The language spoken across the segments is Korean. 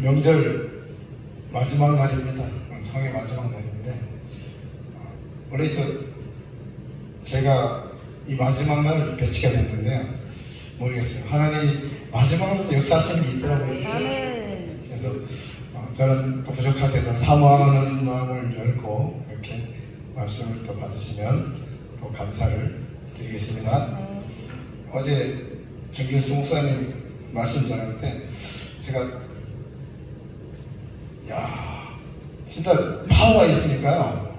명절 마지막 날입니다. 성의 마지막 날인데 원래 제가 이 마지막 날 배치가 됐는데요. 모르겠어요. 하나님이 마지막으로 역사하시는 게 있더라고요. 아멘. 그래서 저는 또 부족하더라도 사모하는 마음을 열고 이렇게 말씀을 또 받으시면 또 감사를 드리겠습니다. 어제 정길수 목사님 말씀 전할 때 제가 진짜 파워가 있으니까요.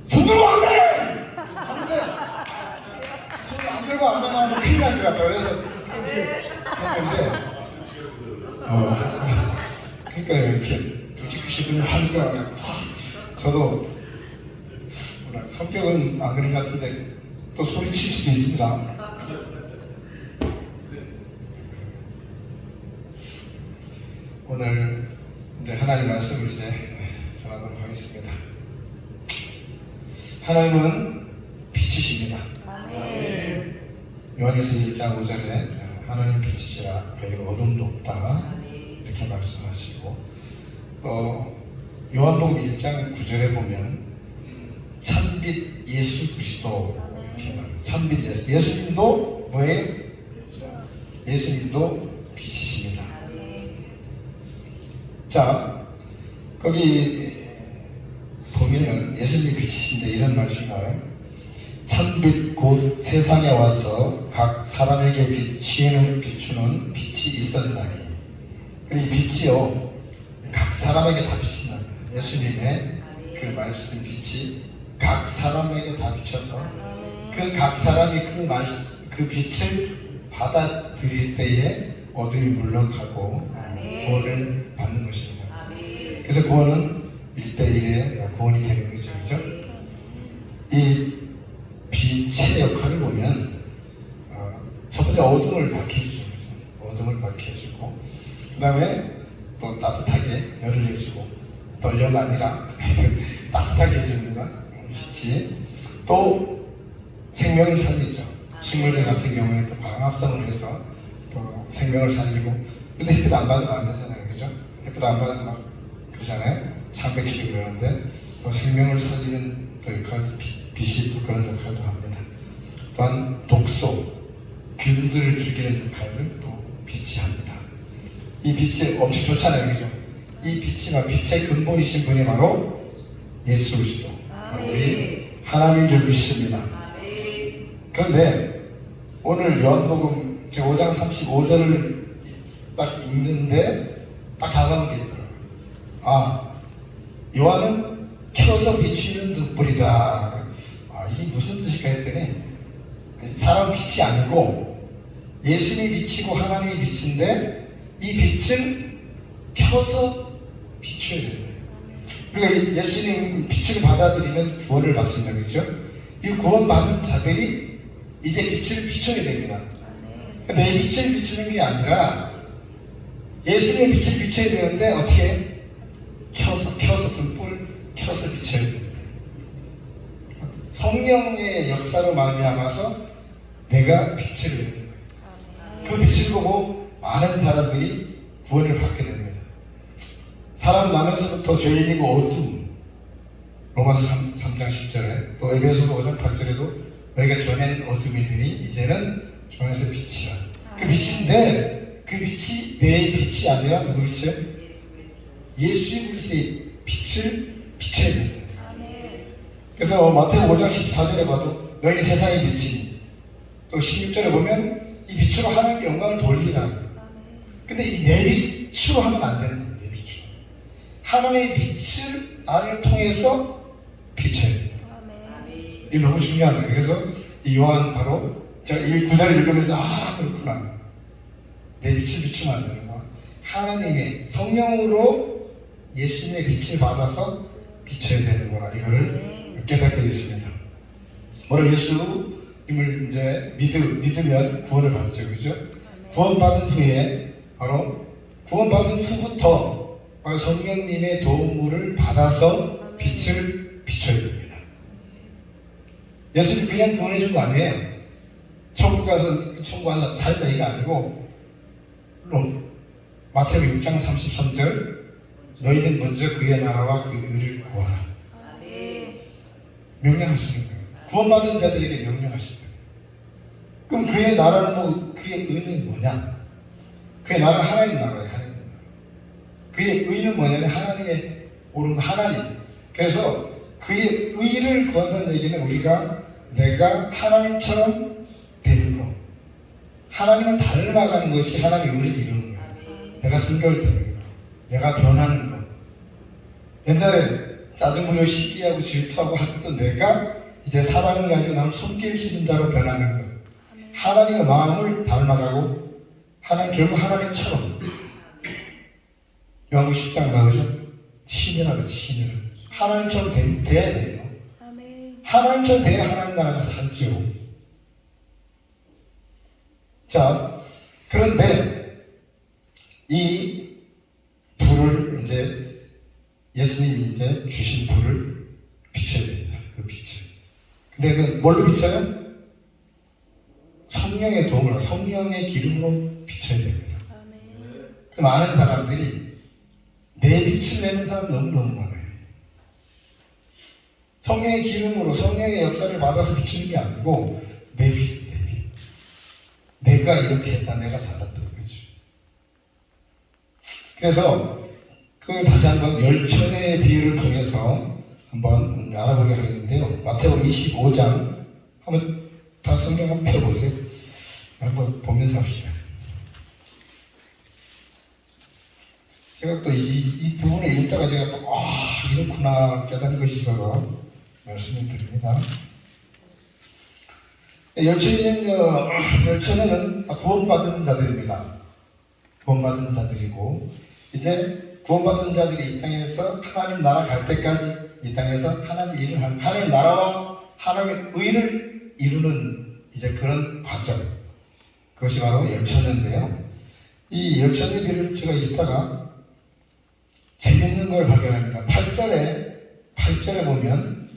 손 들고 아멘! 하는데 손 안 들고 아멘 하면 큰일 날 것 같다. 그래서 했는데 그러니까 이렇게 솔직히 하는 거야. 저도 성격은 안 그런 것 같은데 또 소리칠 수도 있습니다. 오늘 이제 하나님 말씀을 이제 전하도록 하겠습니다. 하나님은 빛이십니다. 아멘. 요한일서 1장 5절에 하나님 빛이시라 그에게는 어둠도 없다 이렇게 말씀하시고, 또 요한복음 1장 9절에 보면 참빛 예수 그리스도 이렇게 말합니다. 참빛 예수님도 뭐예요? 예수님도 빛이십니다. 자, 거기 보면은 예수님이 빛이신데 이런 말씀이 나와요. 참빛 곧 세상에 와서 각 사람에게 비추는 빛이 있었나니. 그리고 이 빛이요, 각 사람에게 다 비친다는 거예요. 예수님의 그 말씀 빛이 각 사람에게 다 비춰서 그 각 사람이 그 빛을 받아들일 때에 어둠이 물러가고 구원을 받는 것입니다. 그래서 구원은 1대1의 구원이 되는 거죠. 그죠? 이 빛의 역할을 보면 첫 번째 어둠을 밝혀주죠. 그죠? 어둠을 밝혀주고, 그 다음에 또 따뜻하게 열을 내주고, 떨려가 아니라 하여튼 따뜻하게 해줍니다. 빛이 또 생명을 살리죠. 식물들 같은 경우에 또 광합성을 해서 또 생명을 살리고, 근데 햇빛 안 받으면 안 되잖아요. 그죠? 햇빛 안 받으면 막 그러잖아요. 창백해지고 그러는데 생명을 살리는 또 역할, 빛이 또 그런 역할도 합니다. 또한 독소, 균들을 죽이는 역할을 또 빛이 합니다. 이 빛이 엄청 좋잖아요. 그죠? 이 빛이 빛의 근본이신 분이 바로 예수 그리스도, 우리 하나님인 줄 믿습니다. 그런데 오늘 요한복음 제 5장 35절을 딱 읽는데 딱 다가오는 게 있더라고요. 요한은 켜서 비추는 등불이다. 이게 무슨 뜻일까 했더니, 사람 빛이 아니고 예수님이 빛이고 하나님이 빛인데 이 빛을 켜서 비춰야 되는 거예요. 그러니까 예수님 빛을 받아들이면 구원을 받습니다. 그렇죠? 이 구원받은 자들이 이제 빛을 비춰야 됩니다. 내 빛을 비추는 게 아니라 예수님의 빛을 비춰야 되는데 어떻게? 켜서 등불 켜서 비춰야 됩니다. 성령의 역사로 말미암아서 내가 빛을 내는 거예요. 그 빛을 보고 많은 사람들이 구원을 받게 됩니다. 사람은 나면서부터 죄인이고 어둠, 로마서 3장 10절에 또 에베소서 5장 8절에도 너희가 전엔 어둠이더니 이제는 주 안에서 빛이라. 그 빛인데 그 빛이 내 빛이 아니라 누구 빛이에요? 예수 그리스도의 빛을 비춰야 됩니다. 그래서 마태복음 5장 14절에 봐도 너희 세상의 빛이니, 또 16절에 보면 이 빛으로 하나님께 영광을 돌리라. 근데 이 내 빛으로 하면 안 된다. 내 빛으로 하나님의 빛을 나를 통해서 비춰야 됩니다. 이게 너무 중요한 거예요. 그래서 이 요한 바로 제가 이 구절을 읽으면서 그렇구나, 내 빛을 비추면 안 되는구나. 하나님의 성령으로 예수님의 빛을 받아서 비춰야 되는구나, 이거를 깨닫게 됐습니다. 오늘 예수님을 이제 믿으면 구원을 받죠. 그죠? 구원받은 후에 바로 구원받은 후부터 바로 성령님의 도움을 받아서 빛을 비춰야 됩니다. 예수님 그냥 구원해 준 거 아니에요. 천국 가서 살자 이거 아니고, 마태복음 6장 33절 너희는 먼저 그의 나라와 그 의를 구하라. 명령하시는 거예요. 구원받은 자들에게 명령하시는 거예요. 그럼 그의 나라는 뭐 그의 의는 뭐냐? 그의 나라는 하나님 나라예요. 하나님 나라. 그의 의는 뭐냐면 하나님의 옳은 거 하나님. 그래서 그의 의를 구한다는 얘기는 우리가 내가 하나님처럼 되는 거, 하나님을 닮아가는 것이 하나님의 의를 이루는 거예요. 내가 순결되는 거, 내가 변하는 거. 옛날에 짜증부려 시기하고 질투하고 했던 내가 이제 사랑을 가지고 남을 섬길 수 있는 자로 변하는 것. 하나님의 마음을 닮아가고 결국 하나님처럼. 요한복음 10장 나오죠? 신이라고 신을 하나님처럼 돼야 돼요. 하나님처럼 돼야 하나님 나라가 살죠. 자, 그런데 이 불을 이제 예수님이 이제 주신 불을 비춰야 됩니다. 그 빛을. 근데 그 뭘로 비춰요? 성령의 도움으로, 성령의 기름으로 비춰야 됩니다. 그 많은 사람들이 내 빛을 내는 사람 너무너무 많아요. 성령의 기름으로 성령의 역사를 받아서 비추는 게 아니고 내 빛. 내가 이렇게 했다, 내가 잘났다, 그렇죠. 그래서 그걸 다시 한번 열천의 비유를 통해서 한번 알아보게 하겠는데요. 마태복음 25장 한번 다 성경 한번 펴보세요. 한번 보면서 합시다. 제가 또 이 부분을 읽다가 제가 또 이렇구나 깨달은 것이 있어서 말씀을 드립니다. 열천에는 구원받은 자들입니다. 구원받은 자들이고 이제 구원받은 자들이 이 땅에서 하나님 나라 갈 때까지 이 땅에서 하나님 일을 하는, 하나님 나라와 하나님의 의를 이루는 이제 그런 과정, 그것이 바로 열천인데요. 이 열천의 비를 제가 읽다가 재밌는 걸 발견합니다. 8절에 보면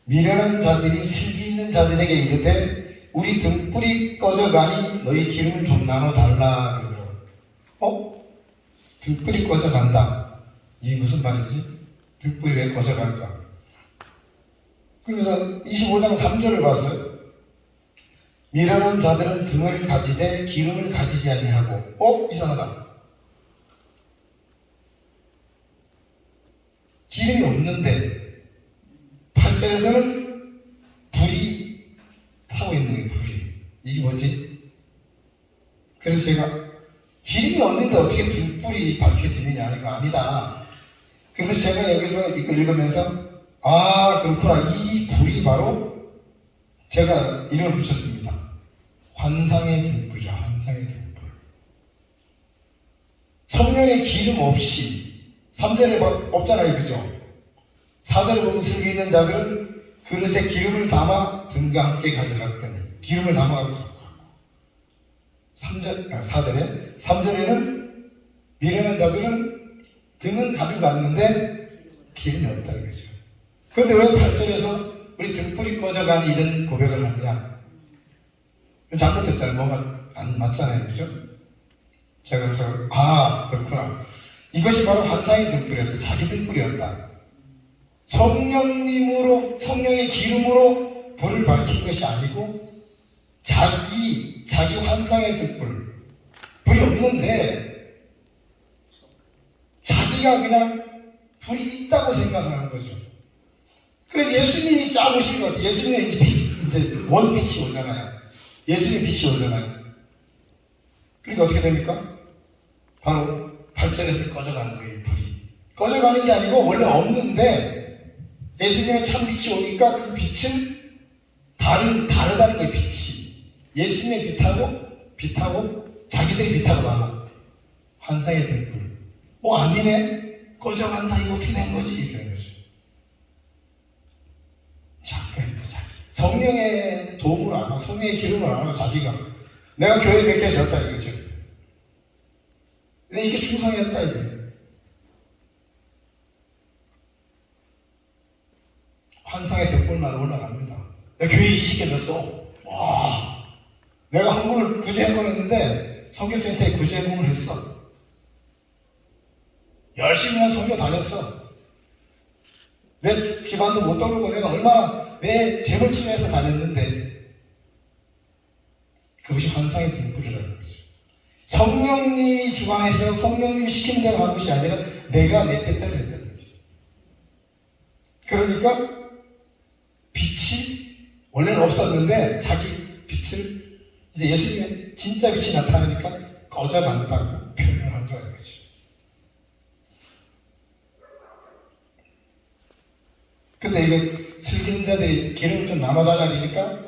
미련한 자들이 슬기 있는 자들에게 이르되 우리 등불이 꺼져가니 너희 기름을 좀 나눠달라 그러더라고요. 등불이 꺼져간다. 이게 무슨 말이지? 등불이 왜 꺼져갈까? 그래서 25장 3절을 봤어요. 미련한 자들은 등을 가지되 기름을 가지지 아니하고 이상하다. 기름이 없는데 8절에서는 불이 타고 있는 게 불이. 이게 뭐지? 그래서 제가 기름이 없는데 어떻게 등불이 밝혀지느냐, 이거 아니다. 그래서 제가 여기서 이거 읽으면서 그렇구나. 이 불이 바로 제가 이름을 붙였습니다. 환상의 등불이라. 환상의 등불. 성령의 기름 없이 3절에 없잖아요, 그죠? 4절에 보면 슬기 있는 자들은 그릇에 기름을 담아 등과 함께 가져갔더니 기름을 담아가고 갖고 3절에는 미련한 자들은 등은 가지고 갔는데 기름이 없다 이거죠. 그런데 왜 8절에서 우리 등불이 꺼져가니 이런 고백을 하느냐? 잘못했잖아요. 뭔가 안 맞잖아요, 그죠? 제가 그래서 그렇구나. 이것이 바로 환상의 등불이었다. 자기 등불이었다. 성령님으로, 성령의 기름으로 불을 밝힌 것이 아니고 자기 환상의 등불. 불이 없는데 자기가 그냥 불이 있다고 생각하는 거죠. 그래서 예수님이 쫙 오신 것 같아요. 예수님의 이제 원빛이 오잖아요. 예수님 빛이 오잖아요. 그러니까 어떻게 됩니까? 바로 8절에서 꺼져가는 거예요, 불이. 꺼져가는 게 아니고 원래 없는데 예수님의 참 빛이 오니까 그 빛은 다르다는 거예요, 빛이. 예수님의 빛하고 자기들의 빛하고 달라. 환상의 등불. 아니네? 꺼져간다. 이거 어떻게 된 거지? 이런 거죠. 자기. 성령의 도움을 안 하고, 성령의 기름을 안 하고, 자기가. 내가 교회 몇 개 졌다, 이거죠. 근데 이게 충성이었다, 이거예요. 환상의 등불만 올라갑니다. 내가 교회 20개 졌어. 와. 내가 한국을 구제행동했는데, 성교센터에 구제행동을 했어. 열심히 난 성교 다녔어. 내 집안도 못 돌보고 내가 얼마나 내 재물 투자해서 다녔는데 그것이 환상의 등불이라는 거죠. 성령님이 주관해서 성령님이 시키는 대로 한 것이 아니라 내가 내 뜻대로 했다는 거죠. 그러니까 빛이 원래는 없었는데 자기 빛을 이제 예수님의 진짜 빛이 나타나니까 꺼져간다고 표현을 한 거예요. 근데 이거 슬기는 자들이 기름을 좀 나눠달라 그러니까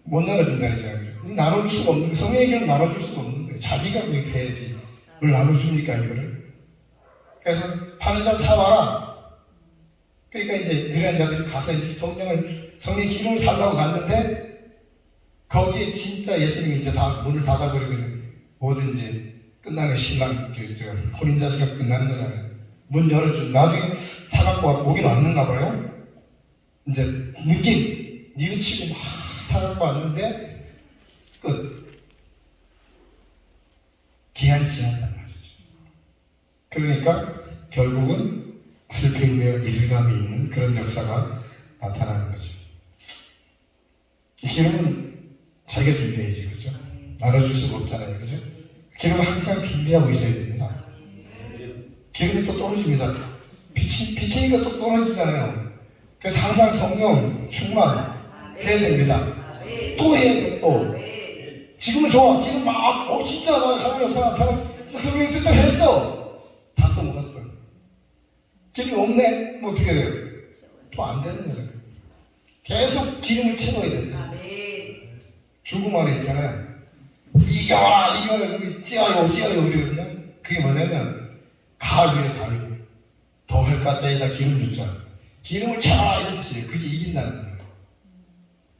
못 나눠준다잖아요. 나눠줄 수가 없는 거예요. 성령의 기름 나눠줄 수가 없는 거예요. 자기가 그렇게 해야지. 뭘 나눠줍니까 이거를. 그래서 파는 자 사와라. 그러니까 이제 미련한 자들이 가서 이제 성령의 기름을 살라고 갔는데 거기에 진짜 예수님이 이제 다 문을 닫아버리고 뭐든지 끝나는 신랑 혼인자체가 끝나는 거잖아요. 문 열어주고 나중에 사갖고 오긴 왔는가 봐요. 이제 늦게 뉘우치고 막 사갖고 왔는데 끝. 기한이 지났단 말이죠. 그러니까 결국은 슬픔에 일감이 있는 그런 역사가 나타나는 거죠. 이 기름은 자기가 준비해야지, 그죠? 나눠줄 수가 없잖아요, 그죠? 기름은 항상 준비하고 있어야 됩니다. 기름이 또 떨어집니다. 빛이니까 또 떨어지잖아요. 그래서 항상 성령 충만 해야 됩니다. 또 해야 돼, 또. 지금은 좋아. 기름 막, 진짜 막 하나님 역사 나타나고, 성령이 뜻대로 했어. 다 써먹었어. 기름이 없네? 그럼 어떻게 돼요? 또 안 되는 거잖아요. 계속 기름을 채워야 된다. 중국 말에 있잖아요. 이겨라, 찌어요, 그러거든요. 그게 뭐냐면, 가유에 가유. 더할 가짜에다 기름 줬잖아. 기름을 채워라, 이런 뜻이에요. 그게 이긴다는 거예요.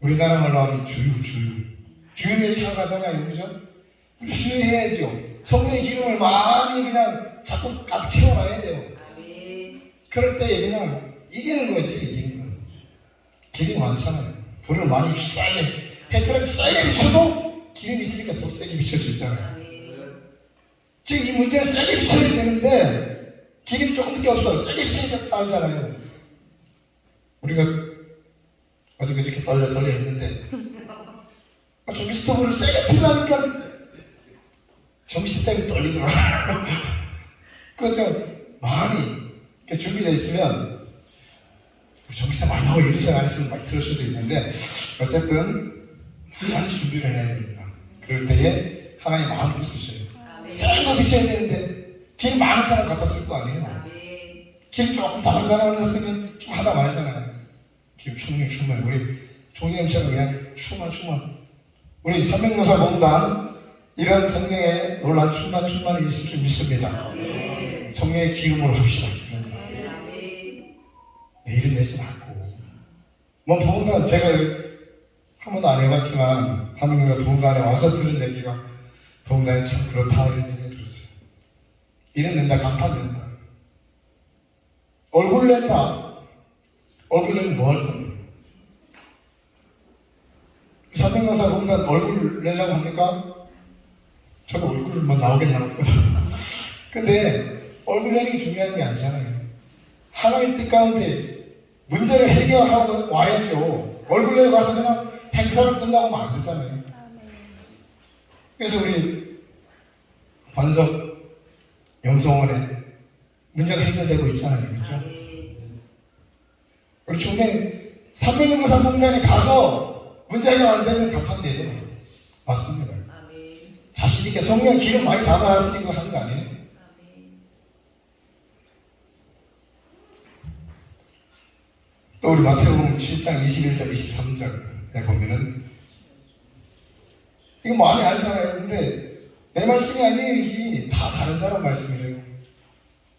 우리나라 말로 하면 주유에 차가잖아요, 그죠? 우리 주유해야죠. 성령의 기름을 많이 그냥 자꾸 가득 채워놔야 돼요. 그럴 때 그냥 이기는 거지, 이기는 거. 기름이 많잖아요. 불을 많이 세게, 배틀을 세게 비춰도 기름이 있으니까 더 세게 비춰 주 있잖아요. 지금 이 문제는 세게 비춰야 되는데 기름이 조금밖에 없어. 세게 비치니까 딸잖아요. 우리가 어제 그저께 떨려 했는데 전기 스토브를 세게 틀라니까 전기 스토브 때문에 떨리더라. 그거 좀 많이 준비되어 있으면 전기 스토브 많이 나오고 이러지 않았으면 막 있을 수도 있는데 어쨌든 많이 준비를 해야 됩니다. 그럴 때에 하나님 마음을 쓰셔요. 센 거 비춰야 되는데 기름 많은 사람 갖다 쓸 거 아니에요. 기름 조금 다른다라고 했으면 좀 하다 말잖아요. 기름 충만. 우리 종이엠처럼 그냥 충만. 우리 삼명교사공단 이런 성령의 놀란 충만이 있을 줄 믿습니다. 성령의 기름으로 합시다. 내 이름 내지 말고. 뭐 부흥단 제가 한 번도 안 해봤지만 삼명교사 부흥단에 와서 들은 얘기가 부흥단이 참 그렇다 이런 얘기를 들었어요. 이름 낸다, 간판 낸다. 얼굴 낸다. 얼굴 내면 뭐 할 건데? 삼명교사 공단 얼굴 내려고 합니까? 저도 얼굴 뭐 나오긴 나왔더라. 근데 얼굴 내는 게 중요한 게 아니잖아요. 하나님 뜻 가운데 문제를 해결하고 와야죠. 얼굴 내고 가서 그냥 행사를 끝나고 하면 안 되잖아요. 그래서 우리 반석 영성원에 문제가 해결되고 있잖아요. 그렇죠? 우리 총회 300명사 공단에 가서 문제 해결 안 되면 간판 내요. 맞습니다. 자신있게 성령 기름 많이 담아놨으니까 하는 거 아니에요? 또 우리 마태복음 7장 21절 23절에 보면은 이거 많이 알잖아요. 근데 내 말씀이 아니에요. 이게 다 다른 사람 말씀이래요.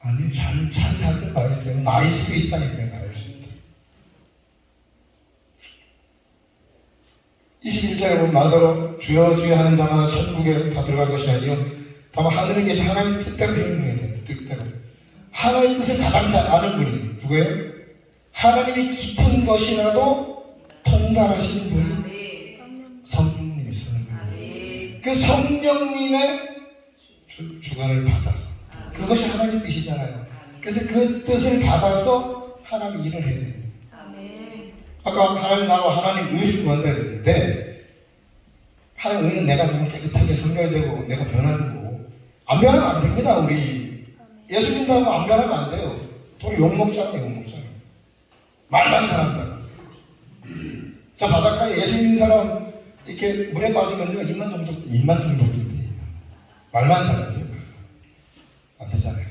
아니 잘 살펴봐야 돼요. 나일 수 있다니까요. 나일 수 있다. 21절에 보면 나더러 주여 주여 하는 자마다 천국에 다 들어갈 것이 아니요 다만 하늘에 계신 하나님의 뜻대로 행동해야 돼요. 뜻대로. 하나님의 뜻을 가장 잘 아는 분이 누구예요? 하나님이 깊은 것이라도 통달하시는 분이 성령님이시는 분이에요. 그 성령님의 주관을 받아서 그것이 하나님 뜻이잖아요. 그래서 그 뜻을 받아서 하나님 일을 해야 돼요. 아멘. 아까 하나님 나와 하나님 의를 구한다 했는데, 하나님 의는 내가 정말 깨끗하게 성결되고 내가 변하는 거고, 안 변하면 안 됩니다. 우리 예수 믿는다고 안 변하면 안 돼요. 또 욕먹잖아요. 욕먹잖아요. 말만 잘한다. 자, 바닷가에 예수 믿는 사람 이렇게 물에 빠지면요, 입만 정도 돼. 말만 잘하는데 안 되잖아요.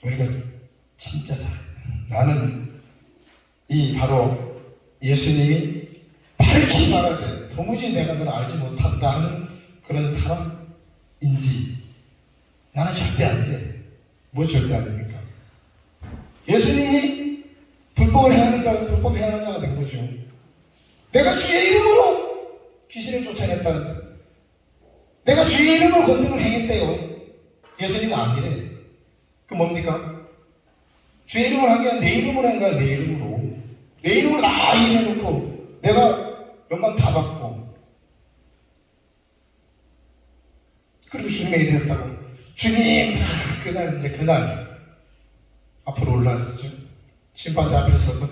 우리가 진짜 잘해요. 나는 이 바로 예수님이 밝히 말하되 도무지 내가 너를 알지 못한다 하는 그런 사람인지 나는 절대 아니래. 뭐 절대 아닙니까? 예수님이 불법을 해하는 자가 불법 해하는 자가 된 거죠. 내가 주의 이름으로 귀신을 쫓아냈다는데, 내가 주의 이름으로 권능을 행했대요. 예수님은 아니래. 그 뭡니까? 주의 이름을 한 게 아니라 내 이름으로 한 거야. 내 이름으로. 내 이름으로 다 일해놓고 내가 영광 다 받고, 그리고 주님의 일을 했다고. 주님, 그날 앞으로 올라가시죠. 심판대 앞에 서서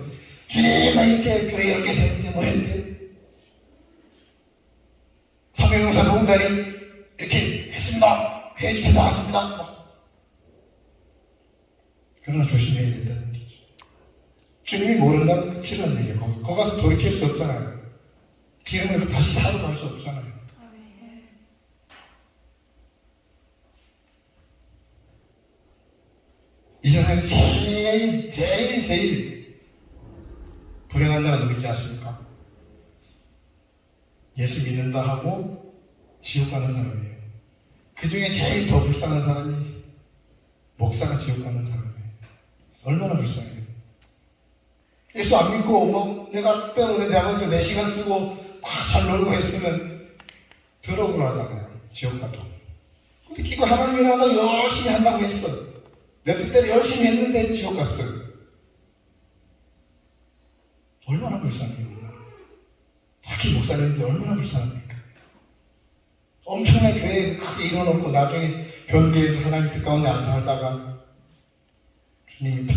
주님, 나 이렇게 교회 10개 세웠는데 뭐 했는데, 사명용사 노무단이 이렇게 했습니다. 회의 집회 나왔습니다. 그러나 조심해야 된다는 얘기죠. 주님이 모른다면 끝이라는 얘기예요. 거기 가서 돌이킬 수 없잖아요. 기름을 다시 사러 갈 수 없잖아요. 이 세상에 제일 불행한 자가 누구인지 아십니까? 예수 믿는다 하고 지옥 가는 사람이에요. 그 중에 제일 더 불쌍한 사람이 목사가 지옥 가는 사람이에요. 얼마나 불쌍해요. 예수 안 믿고 뭐 내가 때문에 내가 먼저 4시간 쓰고 다 잘 놀고 했으면 들어오라 하잖아요. 지옥 가도. 근데 이거 하나님이 나가 열심히 한다고 했어. 내 뜻대로 열심히 했는데 지옥 갔어. 얼마나 불쌍해요. 특히 목사님들 얼마나 불쌍합니까? 엄청난 교회 크게 이뤄놓고 나중에 변개에서 하나님 뜻 가운데 안 살다가 주님이 탁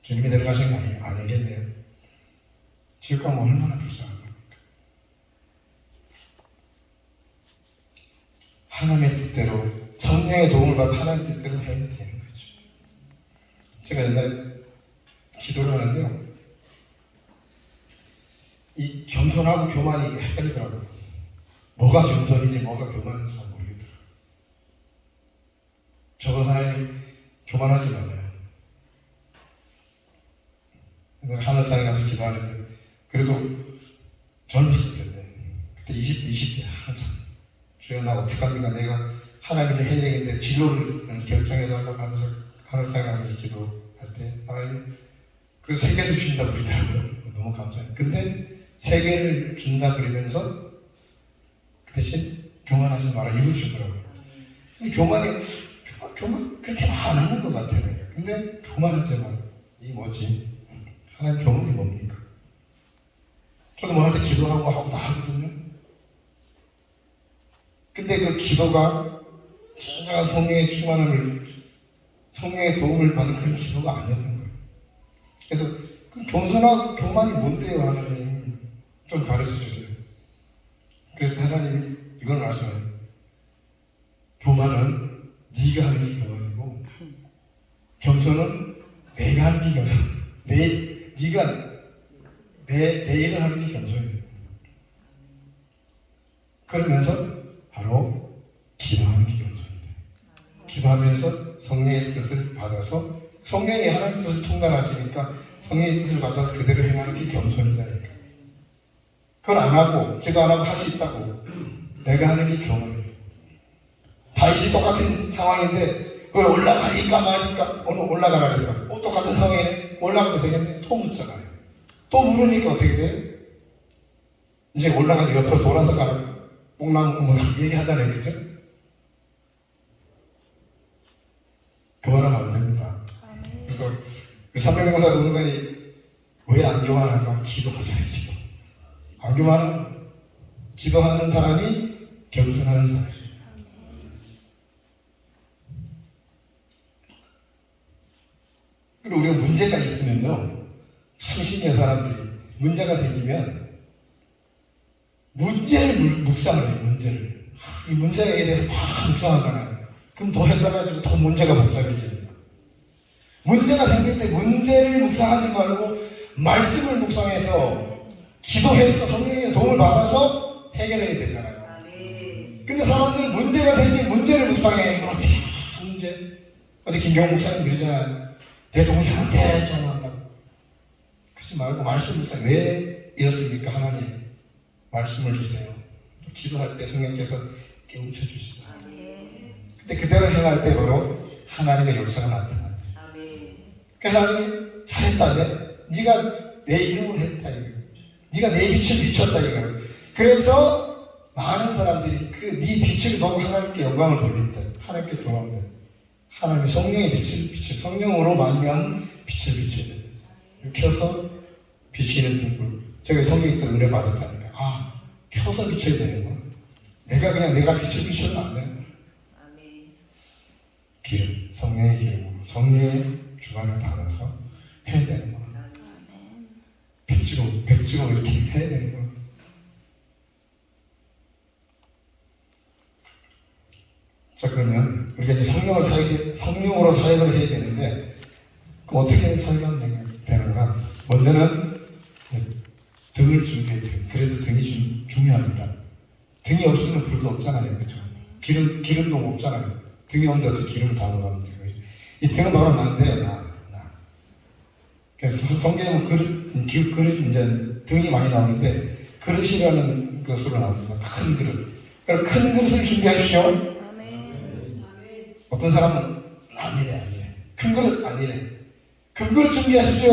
주님이 데려가신 게 아니겠네요. 지옥 가면 얼마나 불쌍한 겁니까? 하나님의 뜻대로, 성령의 도움을 받아 하나님의 뜻대로 해야 되는 거죠. 제가 옛날에 기도를 하는데요, 이 겸손하고 교만이 헷갈리더라고요. 뭐가 겸손인지 뭐가 교만인지 잘 모르겠더라고요. 저도 하나님이 교만하지 말아요. 하늘산에 가서 기도하는데, 그래도 젊었을 때인데, 그때 20대 한참, 주여 나 어떡합니까? 내가 하나님을 해야 되겠는데 진로를 결정해달라고 하면서 하늘산에 가서 기도할 때 하나님이 그래서 세계를 주신다 그러더라고요. 너무 감사해요. 근데 세계를 준다 그러면서 그 대신 교만하지 마라 이걸 주더라고요. 근데 교만 그렇게 안 하는 것 같아요. 근데 교만하지 마라. 이게 뭐지? 하나님 교만이 뭡니까? 저도 뭐 할 때 기도하고 다 하거든요. 근데 그 기도가 진정한 성령의 충만함을, 성령의 도움을 받는 그런 기도가 아니었는 거예요. 그래서 그 겸손하고 교만이 뭔데요, 하나님? 좀 가르쳐 주세요. 그래서 하나님이 이걸 말씀해요. 교만은 네가 하는 게 교만이고, 겸손은 내가 하는 게 겸손. 네가 내 일을 하는 게 겸손이에요. 그러면서 바로 기도하는 게 겸손입니다. 기도하면서 성령의 뜻을 받아서, 성령이 하나님의 뜻을 통달하시니까 성령의 뜻을 받아서 그대로 행하는 게 겸손이다니까. 그걸 안 하고 기도 안 하고 할 수 있다고 내가 하는 게 교만이에요. 다윗이 똑같은 상황인데 왜 올라가니까 말니까 오늘 올라가라 그랬어. 똑같은 상황이네. 올라가도 되겠네. 또 묻잖아요. 또 물으니까 어떻게 돼요? 이제 올라가서 옆으로 돌아서 가라. 뽕나무 뭐 얘기하다는 얘기죠. 교만하면 안 됩니다. 그래서 삼명용사 노무단이 왜 안 교만한가? 기도하자, 기도. 안 교만하면 기도하는 사람이 겸손하는 사람이에요. 그리고 우리가 문제가 있으면요, 참 신기한 사람들이 문제가 생기면 문제를 묵상을 해요. 문제를. 이 문제에 대해서 막 묵상하잖아요. 그럼 더 헷갈려지고 더 문제가 복잡해집니다. 문제가 생길 때 문제를 묵상하지 말고 말씀을 묵상해서 기도해서 성령의 도움을 받아서 해결해야 되잖아요. 근데 사람들은 문제가 생긴 문제를 묵상해. 이걸 어떻게 문제? 어제 김경호 목사님 그러잖아요. 내 동생한테 전화한다고. 그러지 말고 말씀 묵상. 왜 이렇습니까? 하나님 말씀을 주세요. 또 기도할 때 성령께서 깨우쳐 주시죠. 근데 그대로 행할 때 바로 하나님의 역사가 나타납니다. 그러니까 하나님이 잘했다. 네가 내 이름으로 했다. 이거. 네가 내 빛을 비췄다. 이거. 그래서 많은 사람들이 그 네 빛을 보고 하나님께 영광을 돌린다. 하나님께 돌아온다. 하나님의 성령의 빛을 성령으로 말미암은 빛을 비춰야 된다. 켜서 비치는 등불. 제가 성령이 또 은혜 받았다니까. 아, 켜서 비춰야 되는구나. 내가 빛을 비추면 안 되는 거야. 기름, 성령의 기름으로 성령의 주관을 받아서 해야 되는 거야. 백지로 이렇게 해야 되는 거야. 자, 그러면 우리가 이제 성령으로 사역을 해야 되는데, 그럼 어떻게 사역하면 되는가? 먼저는 등을 준비해야 돼. 그래도 등이 중요합니다. 등이 없으면 불도 없잖아요. 그죠? 기름도 없잖아요. 등이 없는데 어떻게 기름을 담아가면 돼요? 이 등은 바로 나인데, 나. 그래서 성경은 그릇, 이제 등이 많이 나오는데, 그릇이라는 것으로 나옵니다. 큰 그릇. 그럼 큰 그릇을 준비하십시오. 어떤 사람은 아니래. 큰 그릇 아니래. 금그릇 준비하십시오.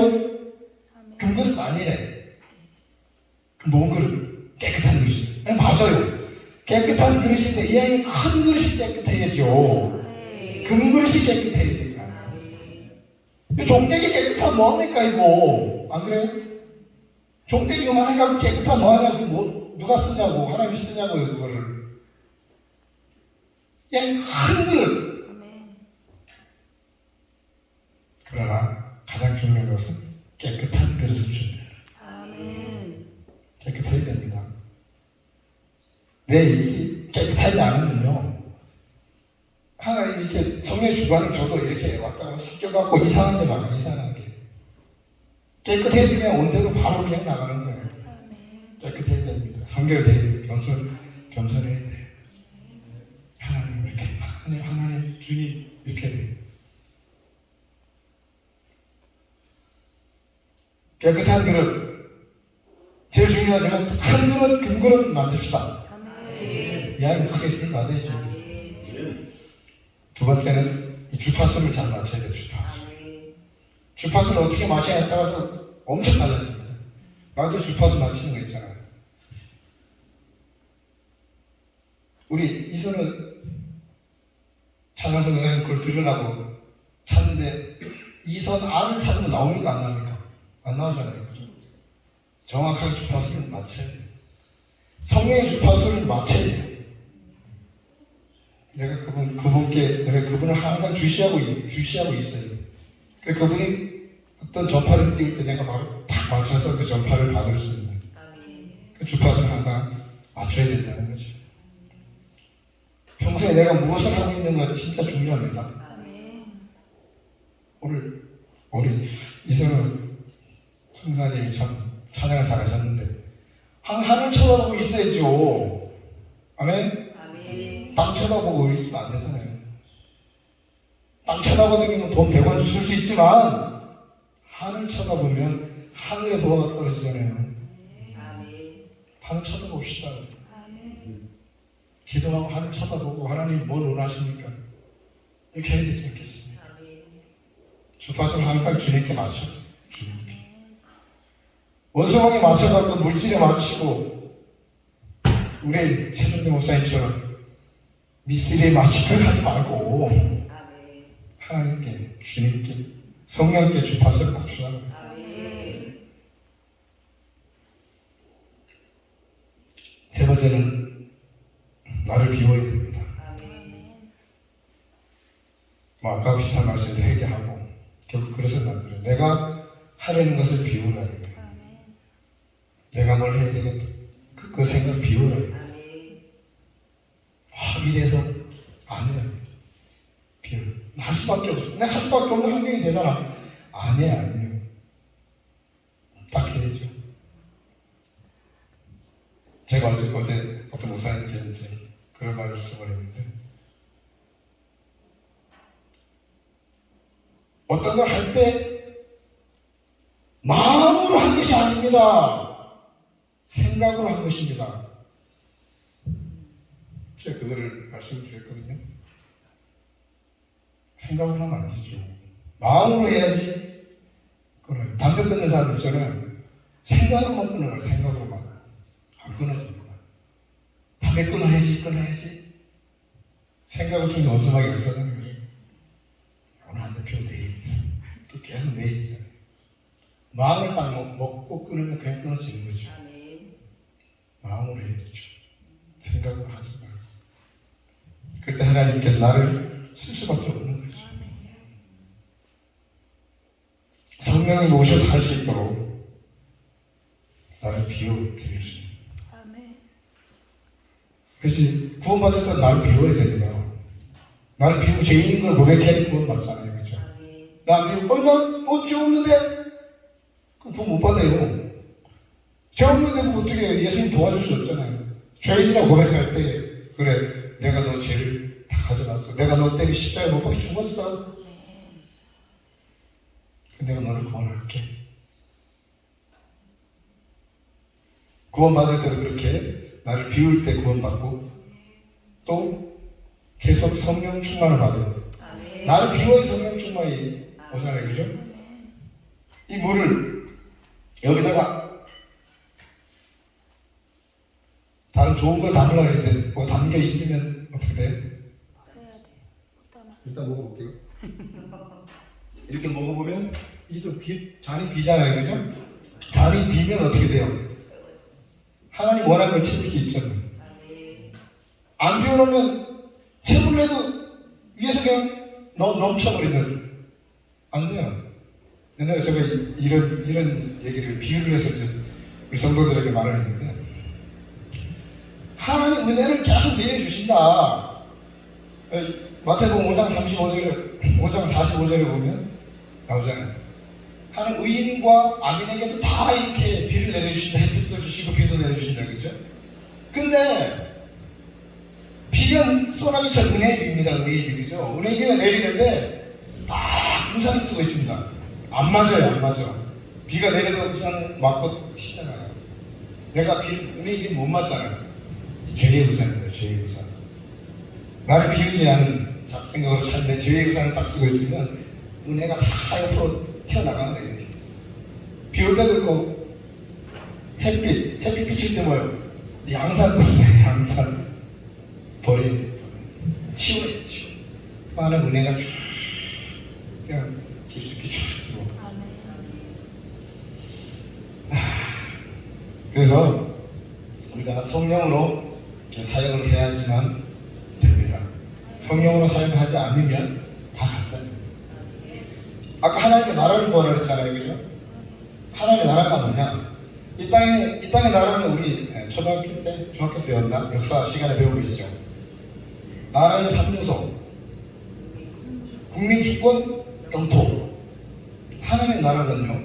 금그릇 아니래. 뭔 그릇? 깨끗한 그릇이. 네, 맞아요. 깨끗한 그릇인데 이 아이는 큰 그릇이 깨끗해야죠. 금그릇이 깨끗해야 되니까. 종대기 깨끗하면 뭐합니까 이거? 안 그래요? 종대기 요만해가지고 깨끗하면 뭐하냐고. 뭐 누가 쓰냐고. 하나님이 쓰냐고요 그거를. 야, 큰 그릇. 그러나 가장 중요한 것은 깨끗한 그릇을 준비하라. 깨끗해야 됩니다. 내 입이 깨끗하지 않으면요, 하나님 이렇게 성령의 주관을 줘도 이렇게 왔다가 섞여갖고 이상하게 나가. 이상하게 깨끗해지면 온대로 바로 그냥 나가는 거예요. 깨끗해야 됩니다. 성결돼야 돼요. 겸손해야 돼요. 하나님 이렇게 하나님 주님 이렇게 돼요. 깨끗한 그릇. 제일 중요하지만 큰 그릇, 금그릇 만듭시다. 이 아이는 크게 생각 안 해야죠. 두 번째는 이 주파수를 잘 맞춰야 돼요. 주파수를 어떻게 맞춰냐에 따라서 엄청 달라집니다. 라디오 주파수 맞추는 거 있잖아요. 우리 이선은 찬양성 선생님 그걸 들으려고 찾는데 이선 R을 찾으면 나옵니까? 안 나옵니까? 안 나오잖아요. 그죠? 정확하게 주파수를 맞춰야 돼요. 성령의 주파수를 맞춰야 돼요. 내가 그분께, 그래, 그분을 항상 주시하고 있어요. 그래, 그분이 어떤 전파를 띄울 때 내가 바로 딱 맞춰서 그 전파를 받을 수 있는. 그 주파수를 항상 맞춰야 된다는 거죠. 평소에 내가 무엇을 하고 있는 건 진짜 중요합니다. 오늘, 우리 이선우 성사님이 참 찬양을 잘하셨는데, 하늘 쳐다보고 있어야죠. 아멘? 땅 쳐다보고 있으면 안 되잖아요. 땅 쳐다보면 돈 100원 주실 수 있지만, 하늘 쳐다보면 하늘의 보화가 떨어지잖아요. 하늘 쳐다봅시다. 기도하고 하늘 쳐다보고 하나님 뭘 원하십니까? 이렇게 해야 되지 않겠습니까? 주파수를 항상 주님께 맞춰. 주님께. 원수방에 맞춰갖고 물질에 맞추고 우리 최종대 목사님처럼 미쓰리에 맞추고 하지 말고 하나님께, 주님께, 성령께 주파수를 맞추라고요. 세 번째는 나를 비워야 됩니다. 뭐 아까 비슷한 말씀도 회개하고 결국 그래서는 안 돼요. 내가 하려는 것을 비우라 이거예요. 내가 뭘 해야 되겠다. 그 생각 비우라 이거예요. 이래서 아니라 비워. 할 수밖에 없어. 내가 할 수밖에 없는 환경이 되잖아. 아니에요. 딱 해야죠. 제가 어제 어떤 목사님께 이제 그런 말을 써버렸는데, 어떤 걸 할 때 마음으로 한 것이 아닙니다. 생각으로 한 것입니다. 제가 그거를 말씀을 드렸거든요. 생각으로 하면 안 되죠. 마음으로 해야지. 끊어요. 담배 끊는 사람 있잖아요. 생각으로만 끊어요. 생각으로만. 안 끊어집니다. 담배 끊어야지. 생각을 통해 엄청나게 역사하는 거죠. 오늘 안 대표 내일. 또 계속 내일이잖아요. 마음을 딱 먹고 끊으면 그냥 끊어지는 거죠. 마음으로 해야죠. 생각으로 하지 말고. 그럴 때 하나님께서 나를 쓸 수밖에 없는 거죠. 성령님 오셔서 할 수 있도록 나를 비워드릴 수 있는. 그것이 구원받을 때 나를 비워야 됩니다. 나를 비우고 죄인인 걸 고백해야 구원받잖아요. 그렇죠? 나 얼마 죄 없는데 그 구원 못 받아요. 죄 없는데 뭐 어떻게 예수님 도와줄 수 없잖아요. 죄인이라고 고백할 때 그래 내가 너 죄를 다 가져갔어. 내가 너 때문에 십자가에 못 박혀 죽었어. 내가 너를 구원할게. 구원받을 때도 그렇게 나를 비울 때 구원받고 또 계속 성령 충만을 받아야 돼. 나를 비워야 성령 충만이 오잖아요. 그죠? 이 물을 여기다가 다른 좋은 걸 담으려고 했는데 뭐 담겨 있으면 어떻게 돼요? 일단 먹어볼게요. 이렇게 먹어보면 이게 좀 잔이 비잖아요. 그죠? 잔이 비면 어떻게 돼요? 하나님 원하는 걸 채울 수 있잖아요. 안 비워놓으면 채울래도 위에서 그냥 넘쳐버리는 안 돼요. 옛날에 제가 이런 얘기를 비유를 해서 이제 우리 성도들에게 말을 했는데, 하나님 은혜를 계속 내려주신다. 마태복음 5장 45절에 보면 나오잖아요. 하나님 의인과 악인에게도 다 이렇게 비를 내려주신다. 햇빛도 주시고 비도 내려주신다. 그죠? 근데 비는 소나기처럼 은혜의 비입니다. 은혜의 비죠. 은혜의 비가 내리는데 딱 우산을 쓰고 있습니다. 안 맞아. 비가 내려도 우산을 맞고 튀잖아요. 내가 은혜의 비 못 맞잖아요. 죄의 우산입니다. 죄의 우산. 나를 비우지 않은 생각으로 살는데 죄의 우산을 딱 쓰고 있으면 은혜가 다 옆으로 튀어나가는 거예요. 이렇게. 비 올 때도 있고 햇빛 비칠 때 뭐예요? 양산도 있어요. 양산 버려요. 치워요. 그 안에 은혜가 쫙 그냥 깊숙이 쫙 들어오고. 그래서 우리가 성령으로 이렇게 사역을 해야지만 됩니다. 성령으로 사역하지 않으면 다 가짜예요. 아까 하나님의 나라를 구하라 그랬잖아요. 그죠? 하나님의 나라가 뭐냐? 이 땅의 나라는 우리 초등학교 때, 중학교 때 배웠나? 역사 시간에 배우고 있죠. 나라의 3요소. 국민, 주권, 영토. 하나님의 나라는요,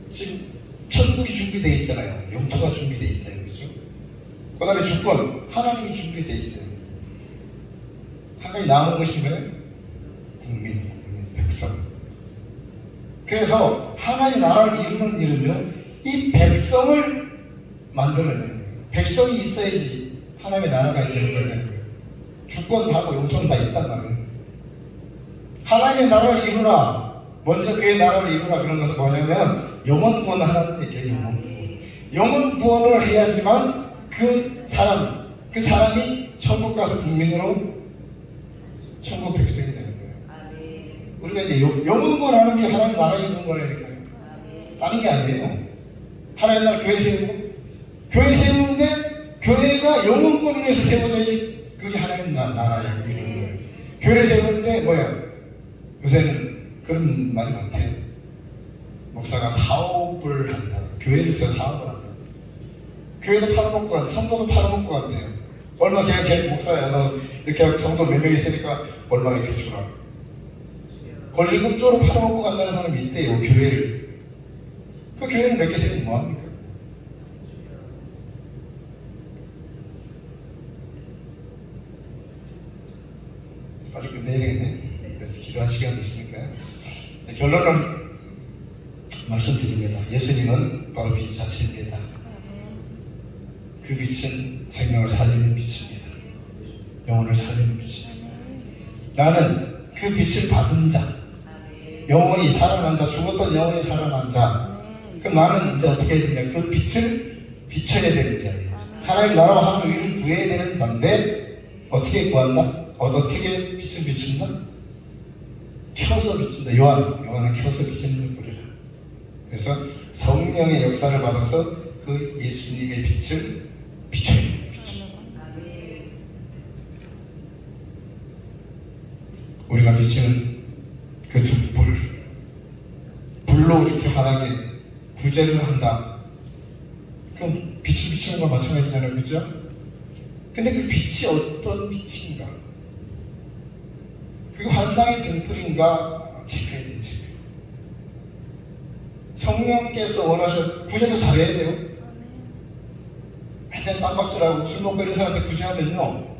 지금 천국이 준비되어 있잖아요. 영토가 준비되어 있어요. 그죠? 그 다음에 주권, 하나님이 준비되어 있어요. 한 가지 나오는 것이 뭐예요? 국민, 백성. 그래서 하나님의 나라를 이루는 일은요, 이 백성을 만들어내는 거예요. 백성이 있어야지 하나님의 나라가 있는 거예요. 주권하고 영토는 다 있단 말이에요. 하나님의 나라를 이루라. 먼저 그의 나라를 이루라. 그런 것은 뭐냐면 영혼 구원을 하라는 얘기예요. 영혼 구원을 해야지만 그 사람이 천국 가서 국민으로 천국 백성이 되는 거예요. 우리가 이제 영혼 구원하는 게 하나님 나라 이루는 거라니까요. 다른 게 아니에요. 하나님 나라 교회 세우고, 교회 세우는데 교회 영원권을 위해서 세워져야지 그게 하나님 나라예요. 교회를 세우는데 뭐야? 요새는 그런 말이 많대요. 목사가 사업을 한다. 교회를 세워 사업을 한다. 교회도 팔아먹고 간다. 성도도 팔아먹고 간대요. 얼마 걔 목사야. 너 이렇게 성도 몇 명 있으니까 얼마 이렇게 주라. 권리금쪽으로 팔아먹고 간다는 사람이 있대요. 교회를. 그 교회는 몇 개 세우면 뭐합니까? 빨리 끝내야 되겠네. 그래서 기도할 시간이 있으니까요. 결론은 말씀드립니다. 예수님은 바로 빛 자체입니다. 그 빛은 생명을 살리는 빛입니다. 영혼을 살리는 빛입니다. 나는 그 빛을 받은 자, 영혼이 살아난 자, 죽었던 영혼이 살아난 자. 그럼 나는 이제 어떻게 해야 되냐? 그 빛을 비춰야 되는 자예요. 하나님 나라와 하나님 의를 구해야 되는 자인데 어떻게 구한다? 어떻게 빛을 비춘다? 켜서 비춘다. 요한은 켜서 비치는 것뿐이라. 그래서 성령의 역사를 받아서 그 예수님의 빛을 비춰야 돼요. 우리가 비치는 그 두 불로 이렇게 환하게 구제를 한다. 그럼 빛을 비추는 것과 마찬가지잖아요. 그죠? 근데 그 빛이 어떤 빛인가? 그게 환상의 등불인가? 체크해야 돼요. 체크. 성령께서 원하셔서 구제도 잘해야 돼요. 맨날 쌈박질하고 술 먹고 이런 사람한테 구제하면요,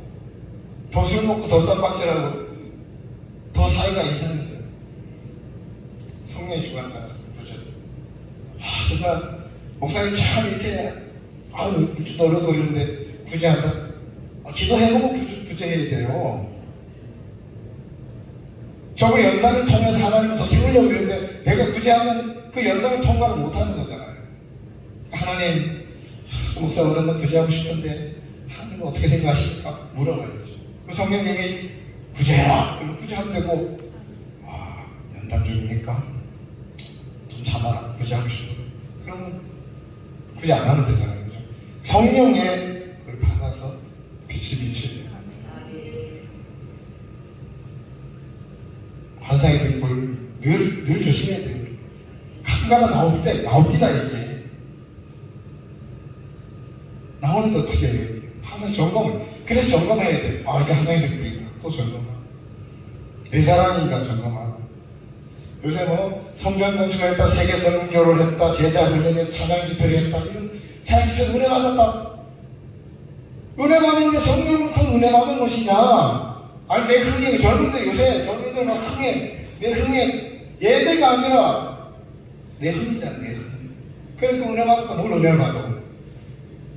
더 술 먹고 더 쌈박질하고 더 사이가 이상해져요. 성령의 주관 따라서 구제도. 저 사람 목사님 참 이렇게 아유 무지도 어려도 이러는데 구제한다? 기도해보고 구제해야 돼요. 저번에 연단을 통해서 하나님을 더 세우려고 그러는데 내가 구제하면 그 연단을 통과를 못하는 거잖아요. 하나님, 목사 어른은 구제하고 싶은데 하나님은 어떻게 생각하십니까? 물어봐야죠. 그 성령님이 구제해라. 그럼 구제하면 되고, 연단 중이니까 좀 참아라. 구제하고 싶어. 그러면 구제 안 하면 되잖아요. 그죠? 성령의 그걸 받아서 빛을 비춰야 돼요. 환상의 등불 늘 조심해야 돼요. 가끔가다 나옵니다 이게. 나오는데 어떻게 해요? 이게? 항상 그래서 점검해야 돼요. 이게 환상의 등불인가? 또 점검하고. 내 사랑인가 점검하고. 요새 뭐 성전 건축을 했다, 세계 선교를 했다, 제자 훈련에 찬양 집회를 했다, 이런 찬양 집회에서 은혜 받았다. 은혜 받은 게 성령부터 은혜 받은 것이냐? 아니 내 흥에 젊은들 요새 젊은이들 막 흥에 내 흥에 예배가 아니라 내 흥이잖아. 내 흥. 그러니까 은혜 받았다. 뭘 은혜를 받아?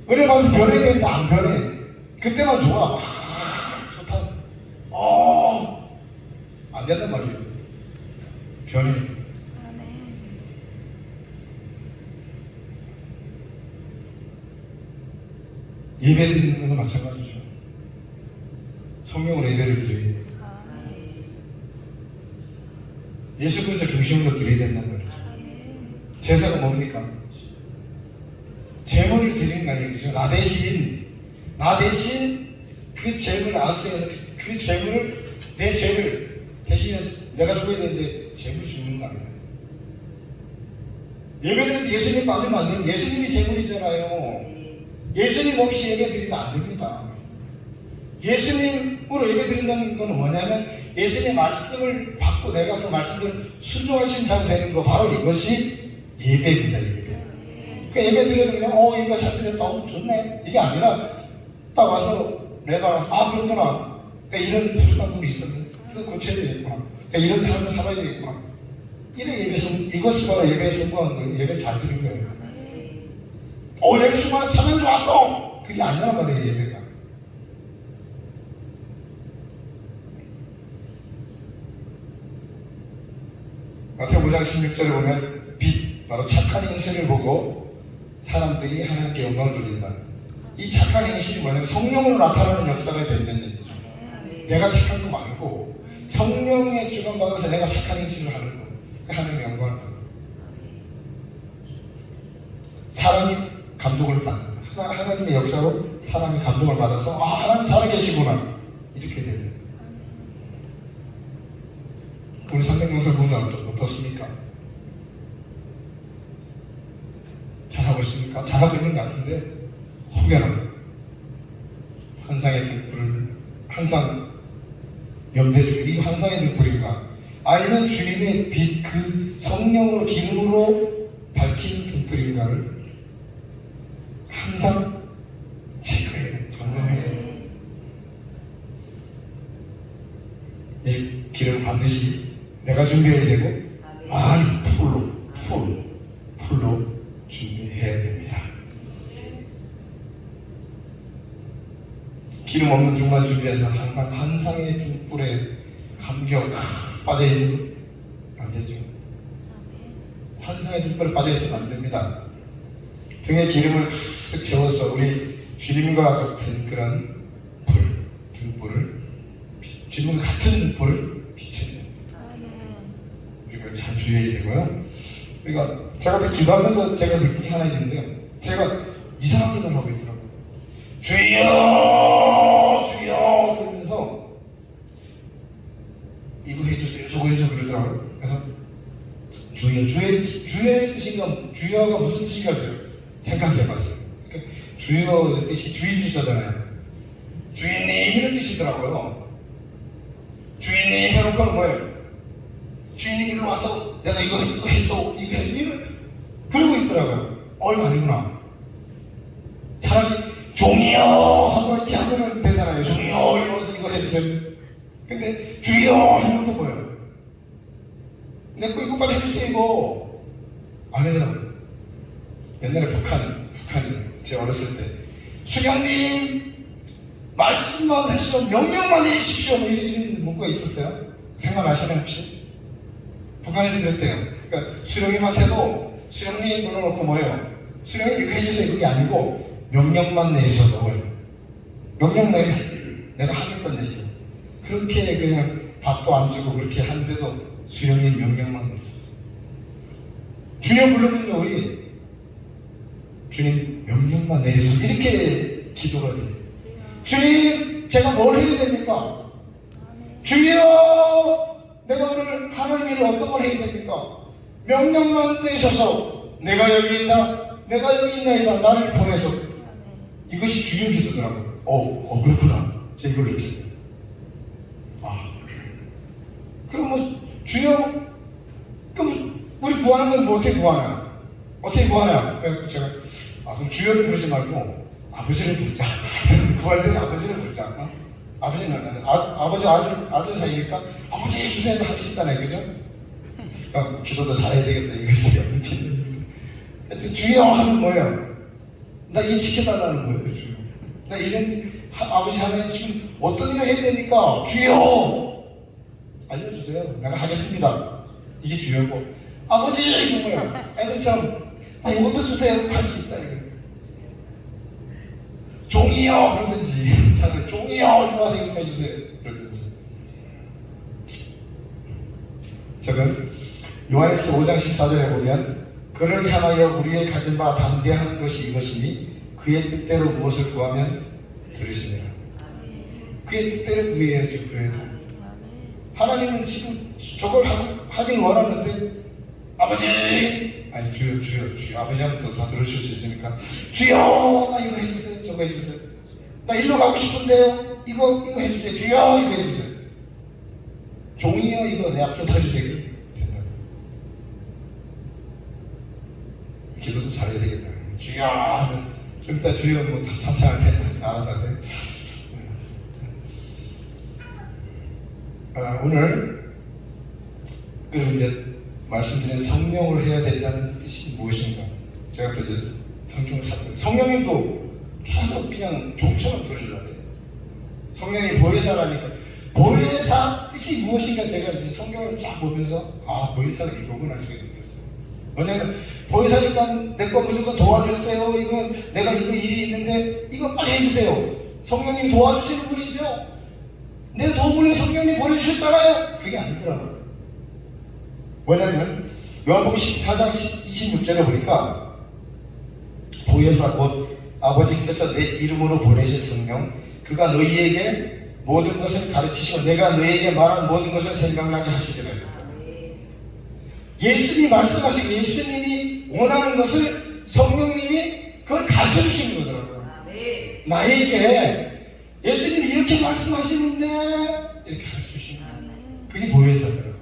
은혜 받아서 변해야 되는데 안 변해. 그때만 좋아. 좋다. 안 된단 말이에요. 변해. 예배 드리는 것도 마찬가지죠. 성령으로 예배를 드려야 돼요. 예수 그리스도 중심으로 드려야 된단 말이죠. 제사가 뭡니까? 제물을 드리는 거 아니에요. 그죠? 나 대신 그 제물을 안수해서 그 제물을 내 죄를 대신해서 내가 죽어야 되는데 제물 주는 거 아니에요. 예배 드릴 때 예수님 빠지면 안 돼요. 예수님이 제물이잖아요. 예수님 없이 예배 드리면 안 됩니다. 예수님으로 예배 드린다는 건 뭐냐면 예수님의 말씀을 받고 내가 그 말씀들을 순종할 수 있는 자가 되는 거, 바로 이것이 예배입니다. 예배. 그 예배 드려도 그냥 예배 잘 드렸다, 좋네, 이게 아니라 딱 와서 내가 와서 그렇구나, 이런 부족한 부분이 있었네, 이거 고쳐야 되겠구나, 이런 삶을 살아야 되겠구나, 이래 이것이 바로 예배에 성공한 거예요. 예배를 잘 드린 거예요. 예배 수고해서 찬양 좋았어, 그게 아니란 말이에요. 예배가 마태복음 5장 16절에 보면 빛, 바로 착한 행실을 보고 사람들이 하나님께 영광을 돌린다. 이 착한 행실이 뭐냐면 성령으로 나타나는 역사가 된다는 얘기죠. 내가 착한 거 말고 성령의 주관받아서 내가 착한 행실을 하는 거, 하나님의 영광을 받는 거. 사람이 감동을 받는다. 하나님의 역사로 사람이 감동을 받아서 하나님 살아계시구나 이렇게 되는. 우리 300명설 보면 어떻습니까? 잘하고 있습니까? 잘하고 있는 것 같은데 혹여나 환상의 등불을 항상 염두에 두고 이게 환상의 등불인가? 아니면 주님의 빛, 그 성령으로 기름으로 밝히는 등불인가를 항상 체크해야 돼, 점검해야 돼. 이 기름 반드시 내가 준비해야 되고 많이 풀로 준비해야 됩니다. 기름 없는 등만 준비해서 항상 환상의 등불에 감격 빠져있는 안 되죠. 환상의 등불에 빠져있으면 안 됩니다. 등에 기름을 가득 채워서 우리 주님과 같은 그런 등불을 주님과 같은 등불을 비춰야 됩니다. 우리가 잘 주의해야 되고요. 그러니까 제가 기도하면서 제가 느낀 게 하나 있는데요. 제가 이상한 기도를 하고 있더라고요. 주여 주여 그러면서 이거 해주세요 저거 해주세요 그러더라고요. 그래서 주여의 뜻인가, 주여가 무슨 뜻인가 제가 생각해봤어요. 그러니까 주여 뜻이 주인주자잖아요. 주인님 이런 뜻이더라고요. 주인님 해놓고는 뭐예요? 주인님 일로 와서 내가 이거 해줘 이거 해 이런 그러고 있더라고요. 이거 아니구나. 차라리 종이요 하고 이렇게 하면 되잖아요. 종이요 일로 와서 이거 해주세요. 근데 주여 해놓고 뭐예요? 내 거 이거 빨리 해주세요 이거 안 하더라고요. 옛날에 북한이 제가 어렸을 때 수경님 말씀만 하시고 명령만 내리십시오 뭐 이런 문구가 있었어요. 생각나시나요 혹시? 북한에서 그랬대요. 그러니까 수령님한테도 수령님 불러놓고 뭐예요? 수령님 이거 해주세요 그게 아니고 명령만 내리셔서 뭐예요? 명령 내가 하겠다는 얘기죠. 그렇게 그냥 밥도 안 주고 그렇게 하는데도 수령님 명령만 내리셨어요. 주여 부르면요 우리 주님 명령만 내리셔서 이렇게 기도가 돼야 돼요. 주님 제가 뭘 해야 됩니까? 주여 내가 오늘 하나님의 일을 어떤 걸 해야 됩니까? 명령만 내셔서 내가 여기 있나이다 나를 보내서 이것이 주여 기도더라고요. 그렇구나. 제가 이걸 느꼈어요. 그럼 뭐 주여 그럼 우리 구하는 건 뭐 어떻게 구하냐? 그래서 제가 그럼 주여를 부르지 말고 아버지를 부르자. 구할 때는 아버지를 부르자. 아버지는 아버지 아들 사이니까 아버지 주세요 할 수 있잖아요, 그죠? 기도도 잘해야 되겠다 이걸 제가 느끼는. 하여튼 주여 하면 뭐예요? 나 일 시켜달라는 거예요, 주여. 나 이런 아버지 하나님 지금 어떤 일을 해야 됩니까? 주여 알려주세요. 내가 하겠습니다. 이게 주여고 아버지 이런 거예요. 애들처럼 이것도 주세요 할 수 있다 이거. 종이요 그러든지 차라리 종이요 이리 와서 이거 해주세요 그러든지. 저는 요한일서 5장 14절에 보면 그를 향하여 우리의 가진 바 담대한 것이 이것이니 그의 뜻대로 무엇을 구하면 들으시니라. 그의 뜻대로 구해야죠. 구해도 하나님은 지금 저걸 하길 원하는데 아버지 아니 주여 아버지 하면 더 들으실 수 있으니까 주여 나 이거 해주세요 저거 해주세요 나 일로 가고 싶은데요 이거 해주세요 주여 이거 해주세요 종이요 이거 내 앞에 터주세요 된다고. 기도도 잘해야 되겠다. 주여 하면 좀 이따 주여 뭐 삼창할 텐데 알아서 하세요. 오늘 그리고 이제 말씀드린 성령으로 해야 된다는 뜻이 무엇인가? 제가 또 이제 성경을 찾아봐요. 성령님도 계속 그냥 종처럼 부르려고 해요. 성령이 보혜사라니까 보혜사 뜻이 무엇인가 제가 이제 성경을 쫙 보면서 보혜사가 이거구나 이렇게 느꼈어요. 왜냐면 보혜사니까 내 거 무조건 도와주세요. 이건 내가 이거 일이 있는데 이거 빨리 해주세요. 성령님 도와주시는 분이죠. 내 도움을 성령님 보내주셨잖아요. 그게 아니더라고요. 왜냐면 요한복음 14장 26절에 보니까 보혜사 곧 아버지께서 내 이름으로 보내신 성령, 그가 너희에게 모든 것을 가르치시고 내가 너희에게 말한 모든 것을 생각나게 하시리라. 예수님이 말씀하신, 예수님이 원하는 것을 성령님이 그걸 가르쳐 주시는 거더라고요. 나에게 예수님이 이렇게 말씀하시는데 이렇게 가르쳐 주시는 거예요. 그게 보여서 하더라고요.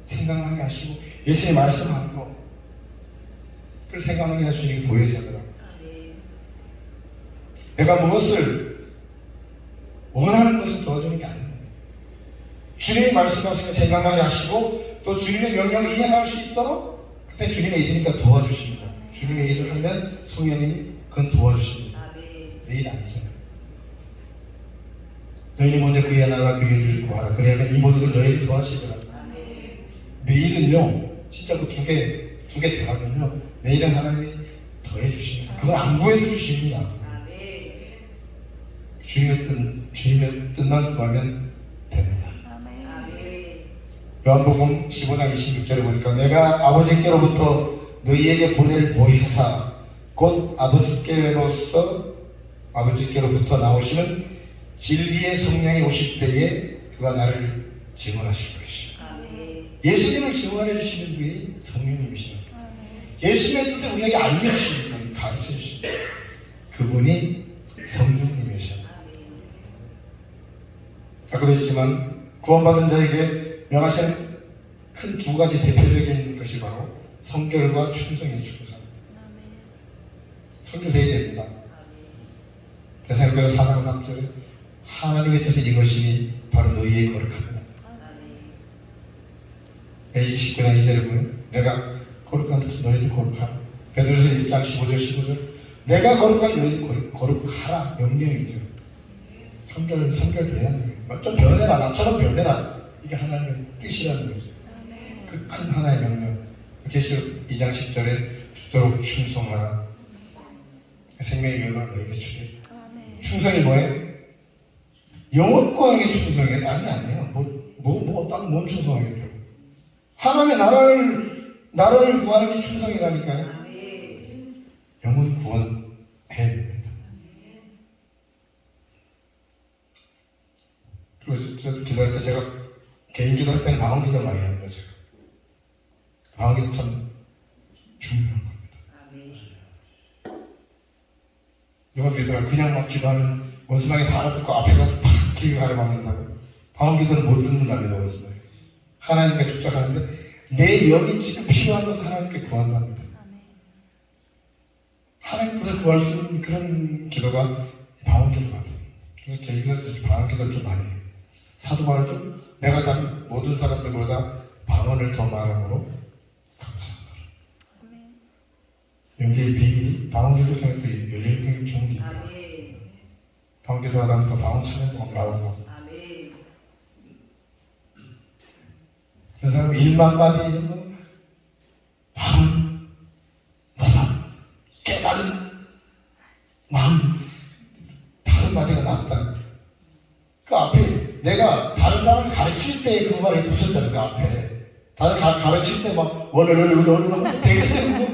생각나게 하시고 예수님이 말씀한 거 그걸 생각나게 하시는 게 보여서 하더라고요. 내가 무엇을 원하는 것을 도와주는 게 아닙니다. 주님이 말씀하시면 생각나게 하시고 또 주님의 명령을 이행할 수 있도록 그때 주님의 일이니까 도와주십니다. 주님의 일을 하면 성령님이 그건 도와주십니다. 내 일 아니잖아요. 너희는 먼저 그의 나라와 그의 일을 구하라. 그래야만 이 모두들 너희에게 도와주시더라. 내일은요 진짜 그 두 개 잘하면요 내일은 하나님이 더해 주십니다. 그건 안 구해도 주십니다. 주님의 뜻만 구하면 됩니다. 요한복음 15장 26절에 보니까 내가 아버지께로부터 너희에게 보낼 보혜사 곧 아버지께로부터 나오시는 진리의 성령이 오실 때에 그가 나를 증언하실 것이다. 예수님을 증언해 주시는 분이 성령님이십니다. 예수님의 뜻을 우리에게 알려주시는 분, 가르쳐 주시는 그분이 성령님이십니다. 아까도 했지만 구원받은 자에게 명하시는 큰 두 가지 대표적인 것이 바로 성결과 충성이에요. 충성. 성결되어야 됩니다. 데살로니가서 4장 3절에 하나님의 뜻은 이것이니 바로 너희의 거룩함이다. 29장 2절에 보면 내가 거룩한 뜻 너희도 거룩하라. 베드로서 1장 15절 내가 거룩하니 너희도 거룩하라. 명령이죠. 성결돼야 하는 거예요. 좀 변해라. 나처럼 변해라. 이게 하나님의 뜻이라는 거죠. 그 큰 하나의 명령. 계시록 2장 10절에 죽도록 충성하라. 생명의 면을 너에게 주겠다. 충성이 뭐예요? 영원 구하는 게 충성이에요. 딴 게 아니에요. 뭔 충성하겠다고. 하나님의 나라를 구하는 게 충성이라니까요. 영원 구원해야 됩니다. 그래서 저도 기도할 때 제가 개인 기도할 때는 방언 기도를 많이 합니다. 제가 방언 기도 참 중요한 겁니다. 누가 그러더라. 그냥 막 기도하면 원수방에 다 알아듣고 앞에 가서 팍 기회 가려막는다고. 방언 기도는 못 듣는답니다. 원수방에. 하나님과 집착하는데 내 영이 지금 필요한 것을 하나님께 구한답니다. 하나님 뜻을 구할 수 있는 그런 기도가 방언 기도 같아요. 그래서 개인 기도할 때 방언 기도를 좀 많이 해요. 사도 바울도 내가 다른 모든 사람들보다 방언을 더 말함으로 감사하노라. 영계의 비밀이 방언 기도를 통해 또 열리는 경우도 있더라고요. 방언 기도 하다 보면 또 방언 찬양도 막 나오고. 어떤 사람은 1만 마디 이런 거 방언보다 깨달은 마음 5마디가 낫다. 그 앞에 내가 다른 사람을 가르칠 때 그 말을 붙였잖아요. 그 앞에 다들 가르칠 때 막 얼른 되겠어요.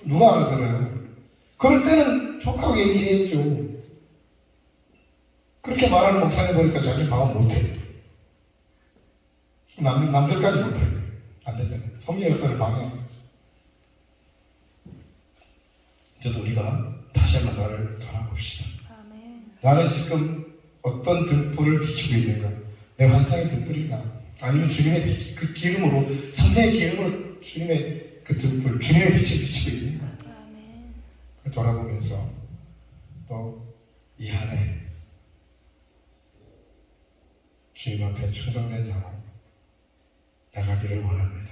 누가 알아들어요? 그럴 때는 촉하고 얘기해야죠. 그렇게 말하는 목사님 보니까 자기 방언 못해. 남들까지 못해. 안 되잖아요. 성령 역사를 방해하는 거죠. 저도 우리가 다시 한번 나를 돌아봅시다. 나는 지금 어떤 등불을 비추고 있는가? 내 환상의 등불인가? 아니면 주님의 빛, 그 기름으로, 성령의 기름으로 주님의 그 등불, 주님의 빛을 비추고 있는가? 그걸 돌아보면서 또 이 한 해 주님 앞에 충성된 자로 나가기를 원합니다.